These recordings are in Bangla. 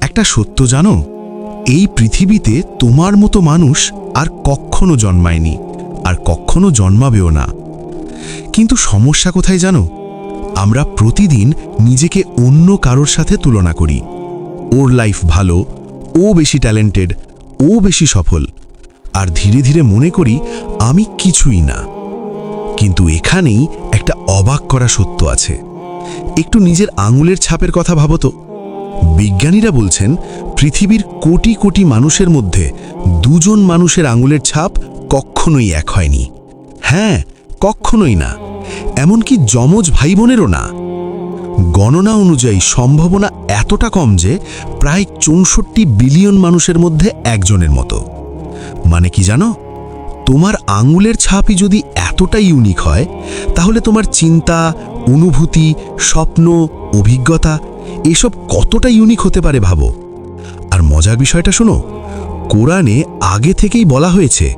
একটা সত্য জানো, এই পৃথিবীতে তোমার মতো মানুষ আর কখনো জন্মায়নি, আর কখনো জন্মাবেও না। কিন্তু সমস্যা কোথায় জানো? আমরা প্রতিদিন নিজেকে অন্য কারোর সাথে তুলনা করি। ওর লাইফ ভালো, ও বেশি ট্যালেন্টেড, ও বেশি সফল, আর ধীরে ধীরে মনে করি আমি কিছুই না। কিন্তু এখানেই একটা অবাক করা সত্য আছে। একটু নিজের আঙুলের ছাপের কথা ভাবো তো। বিজ্ঞানীরা বলছেন পৃথিবীর কোটি কোটি মানুষের মধ্যে দুজন মানুষের আঙুলের ছাপ কখনোই এক হয়নি। হ্যাঁ, কখনোই না, এমনকি যমজ ভাই বোনেরও না। গণনা অনুযায়ী সম্ভাবনা এতটা কম যে প্রায় 64 বিলিয়ন মানুষের মধ্যে একজনের মতো। মানে কি জানো, তোমার আঙুলের ছাপই যদি এতটা ইউনিক হয়, তাহলে তোমার চিন্তা, অনুভূতি, স্বপ্ন, অভিজ্ঞতা এসব কতটা ইউনিক হতে পারে ভাবো। আর মজার বিষয়টা শোনো, কোরআনে আগে থেকেই বলা হয়েছে,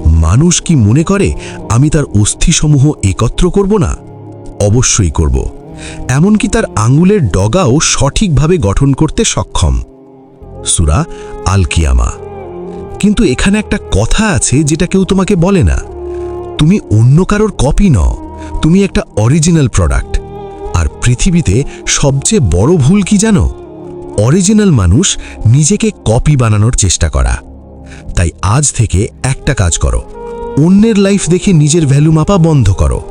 মানুষ কি মনে করে আমি তার অস্থিসমূহ একত্র করব না? অবশ্যই করব। এমনকি তার আঙুলের ডগাও সঠিকভাবে গঠন করতে সক্ষম। সূরা আল কিয়ামা। কিন্তু এখানে একটা কথা আছে যেটা কেউ তোমাকে বলে না। তুমি অন্য কারোর কপি নও, তুমি একটা অরিজিনাল প্রোডাক্ট। আর পৃথিবীতে সবচেয়ে বড় ভুল কি জানো? অরিজিনাল মানুষ নিজেকে কপি বানানোর চেষ্টা করা। তাই আজ থেকে একটা কাজ করো, অন্যের লাইফ দেখে নিজের ভ্যালু মাপা বন্ধ করো।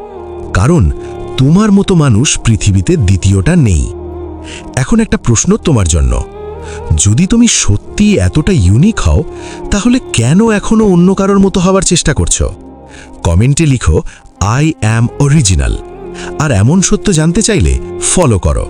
কারণ তোমার মতো মানুষ পৃথিবীতে দ্বিতীয়টা নেই। এখন একটা প্রশ্ন তোমার জন্য, যদি তুমি সত্যি এতটা ইউনিক হও, তাহলে কেন এখনো অন্য কারোর মতো হওয়ার চেষ্টা করছো? কমেন্টে লিখো আই অ্যাম অরিজিনাল। আর এমন সত্য জানতে চাইলে ফলো করো।